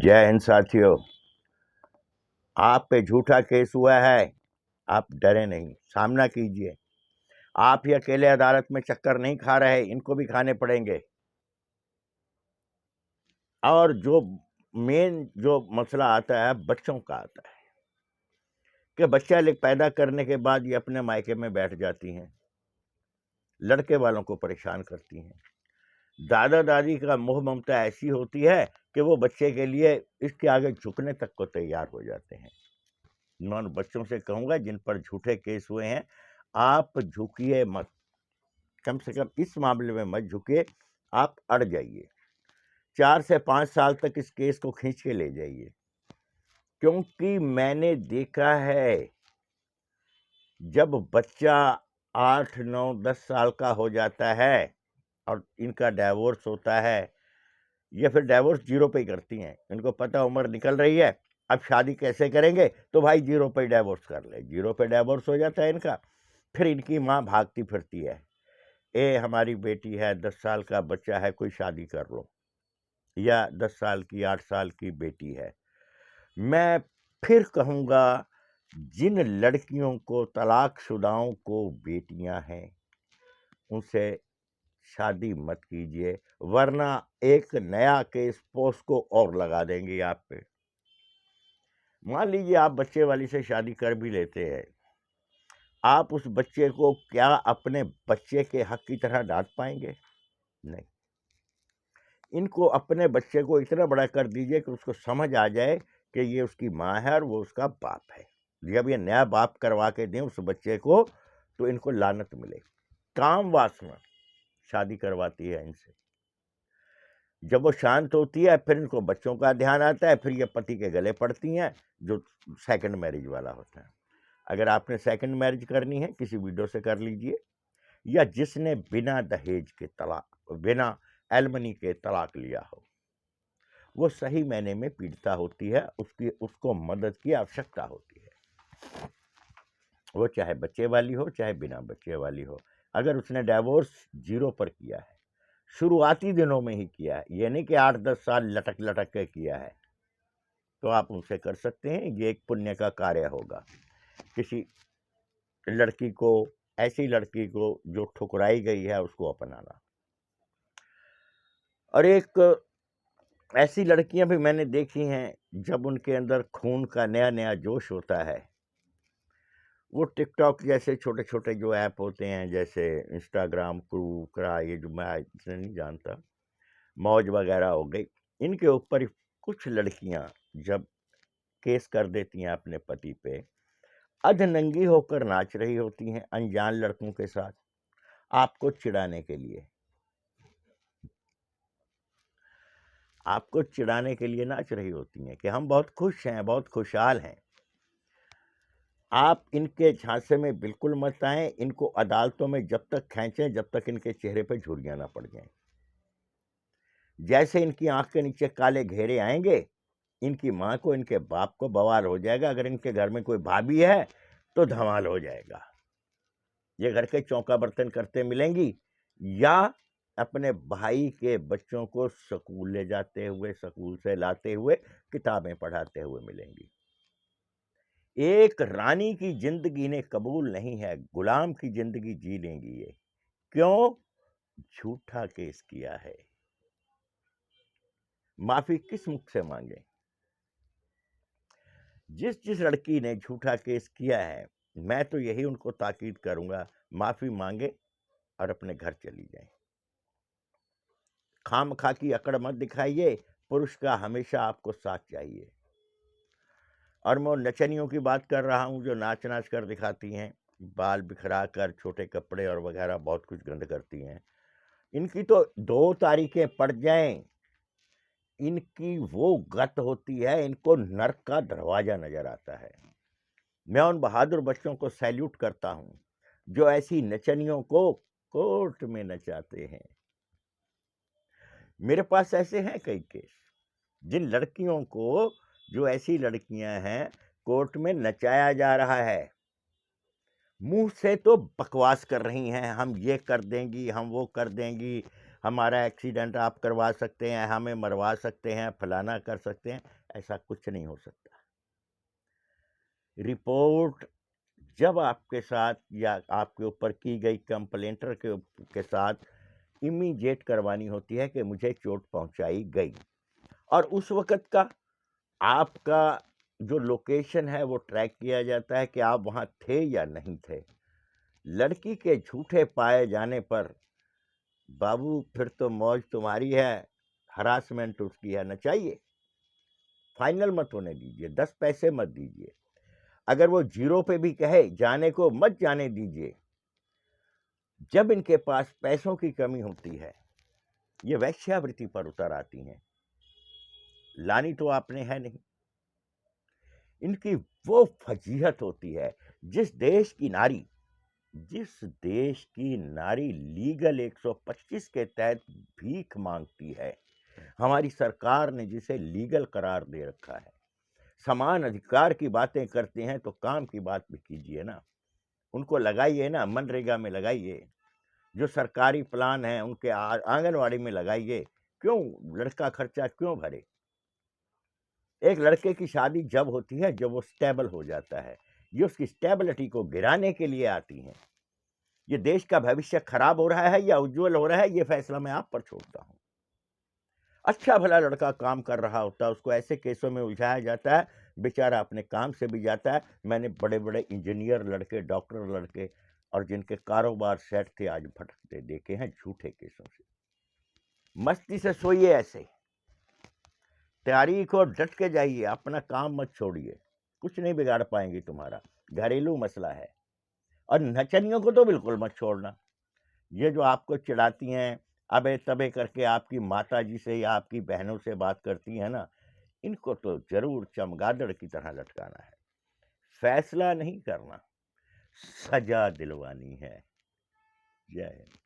जय हिंद साथियों। आप पे झूठा केस हुआ है, आप डरे नहीं, सामना कीजिए। आप ही अकेले अदालत में चक्कर नहीं खा रहे, इनको भी खाने पड़ेंगे। और जो मेन जो मसला आता है बच्चों का आता है कि बच्चा पैदा करने के बाद ये अपने मायके में बैठ जाती हैं, लड़के वालों को परेशान करती हैं। दादा दादी का मोह ममता ऐसी होती है कि वो बच्चे के लिए इसके आगे झुकने तक को तैयार हो जाते हैं। मैं उन बच्चों से कहूंगा जिन पर झूठे केस हुए हैं, आप झुकिए मत, कम से कम इस मामले में मत झुकिए, आप अड़ जाइए। 4 से 5 साल तक इस केस को खींच के ले जाइए, क्योंकि मैंने देखा है जब बच्चा 8, 9, 10 साल का हो जाता है और इनका डाइवोर्स होता है, या फिर डाइवोर्स जीरो पे ही करती हैं। इनको पता उम्र निकल रही है, अब शादी कैसे करेंगे, तो भाई जीरो पे डाइवोर्स कर ले। जीरो पे डाइवोर्स हो जाता है इनका, फिर इनकी माँ भागती फिरती है, ए हमारी बेटी है, 10 साल का बच्चा है, कोई शादी कर लो, या 10 साल की 8 साल की बेटी है। मैं फिर कहूँगा, जिन लड़कियों को, तलाकशुदाओं को बेटियां हैं, उनसे शादी मत कीजिए, वरना एक नया केस पोस्को और लगा देंगे आप पे। मान लीजिए आप बच्चे वाली से शादी कर भी लेते हैं, आप उस बच्चे को क्या अपने बच्चे के हक की तरह डांट पाएंगे? नहीं। इनको अपने बच्चे को इतना बड़ा कर दीजिए कि उसको समझ आ जाए कि ये उसकी माँ है और वो उसका बाप है। जब ये नया बाप करवा के दें उस बच्चे को, तो इनको लानत मिले। काम वासना शादी करवाती है इनसे। जब वो शांत होती है, फिर इनको बच्चों का ध्यान आता है, फिर ये पति के गले पड़ती हैं, जो सेकंड मैरिज वाला होता है। अगर आपने सेकंड मैरिज करनी है, किसी विडो से कर लीजिए, या जिसने बिना दहेज के तलाक, बिना एलमनी के तलाक लिया हो, वो सही मायने में पीड़िता होती है, उसको मदद की आवश्यकता होती है, वो चाहे बच्चे वाली हो चाहे बिना बच्चे वाली हो। अगर उसने डाइवोर्स जीरो पर किया है, शुरुआती दिनों में ही किया है, ये नहीं कि 8-10 साल लटक लटक के किया है, तो आप उनसे कर सकते हैं। ये एक पुण्य का कार्य होगा। किसी लड़की को, ऐसी लड़की को जो ठुकराई गई है, उसको अपनाना। और एक ऐसी लड़कियां भी मैंने देखी हैं, जब उनके अंदर खून का नया नया जोश होता है, वो टिकटॉक जैसे छोटे छोटे जो ऐप होते हैं, जैसे इंस्टाग्राम, क्रू करा, ये जो मैं इतने नहीं जानता, मौज वगैरह हो गई, इनके ऊपर कुछ लड़कियां जब केस कर देती हैं अपने पति पे, अधनंगी होकर नाच रही होती हैं अनजान लड़कों के साथ, आपको चिढ़ाने के लिए, आपको चिढ़ाने के लिए नाच रही होती हैं कि हम बहुत खुश हैं, बहुत खुशहाल हैं। आप इनके झांसे में बिल्कुल मत आएं। इनको अदालतों में जब तक खींचें जब तक इनके चेहरे पर झुर्रियां ना पड़ जाएं। जैसे इनकी आंख के नीचे काले घेरे आएंगे, इनकी माँ को, इनके बाप को बवाल हो जाएगा। अगर इनके घर में कोई भाभी है तो धमाल हो जाएगा। ये घर के चौका बर्तन करते मिलेंगी, या अपने भाई के बच्चों को स्कूल ले जाते हुए, स्कूल से लाते हुए, किताबें पढ़ाते हुए मिलेंगी। एक रानी की जिंदगी ने कबूल नहीं है, गुलाम की जिंदगी जी लेंगी ये। क्यों? झूठा केस किया है। माफी किस मुख से मांगे? जिस जिस लड़की ने झूठा केस किया है, मैं तो यही उनको ताकीद करूंगा, माफी मांगे और अपने घर चली जाए। खामखा की अकड़ मत दिखाइए, पुरुष का हमेशा आपको साथ चाहिए। और मैं नचनियों की बात कर रहा हूं जो नाच नाच कर दिखाती हैं, बाल बिखरा कर, छोटे कपड़े और वगैरह बहुत कुछ गंद करती हैं। इनकी तो 2 तारीखें पड़ जाएं, इनकी वो गत होती है, इनको नर्क का दरवाजा नजर आता है। मैं उन बहादुर बच्चों को सैल्यूट करता हूं जो ऐसी नचनियों को कोर्ट में नचाते हैं। मेरे पास ऐसे हैं कई केस, जिन लड़कियों को, जो ऐसी लड़कियां हैं, कोर्ट में नचाया जा रहा है। मुंह से तो बकवास कर रही हैं, हम ये कर देंगी, हम वो कर देंगी, हमारा एक्सीडेंट आप करवा सकते हैं, हमें मरवा सकते हैं, फलाना कर सकते हैं, ऐसा कुछ नहीं हो सकता। रिपोर्ट जब आपके साथ या आपके ऊपर की गई कंप्लेंटर के साथ इमीडिएट करवानी होती है कि मुझे चोट पहुंचाई गई, और उस वक़्त का आपका जो लोकेशन है वो ट्रैक किया जाता है कि आप वहाँ थे या नहीं थे। लड़की के झूठे पाए जाने पर बाबू फिर तो मौज तुम्हारी है, हरासमेंट उसकी है, न चाहिए। फाइनल मत होने दीजिए, 10 पैसे मत दीजिए। अगर वो 0 पे भी कहे जाने को, मत जाने दीजिए। जब इनके पास पैसों की कमी होती है, ये वेश्यावृत्ति पर उतर आती हैं। लानी तो आपने है नहीं। इनकी वो फजीहत होती है, जिस देश की नारी लीगल 125 के तहत भीख मांगती है, हमारी सरकार ने जिसे लीगल करार दे रखा है, समान अधिकार की बातें करते हैं तो काम की बात भी कीजिए ना। उनको लगाइए ना, मनरेगा में लगाइए, जो सरकारी प्लान है उनके आंगनवाड़ी में लगाइए। क्यों लड़का खर्चा क्यों भरे? एक लड़के की शादी जब होती है जब वो स्टेबल हो जाता है, ये उसकी स्टेबिलिटी को गिराने के लिए आती हैं। ये देश का भविष्य खराब हो रहा है या उज्जवल हो रहा है, ये फैसला मैं आप पर छोड़ता हूं। अच्छा भला लड़का काम कर रहा होता है, उसको ऐसे केसों में उलझाया जाता है, बेचारा अपने काम से भी जाता है। मैंने बड़े बड़े इंजीनियर लड़के, डॉक्टर लड़के और जिनके कारोबार सेट थे, आज भटकते देखे हैं झूठे केसों से। मस्ती से सोइए, ऐसे तैयारी को डट के जाइए, अपना काम मत छोड़िए, कुछ नहीं बिगाड़ पाएंगी तुम्हारा। घरेलू मसला है। और नचनियों को तो बिल्कुल मत छोड़ना। ये जो आपको चिढ़ाती हैं, अबे तबे करके आपकी माता जी से या आपकी बहनों से बात करती हैं ना, इनको तो जरूर चमगादड़ की तरह लटकाना है। फैसला नहीं करना, सजा दिलवानी है। जय हिंद।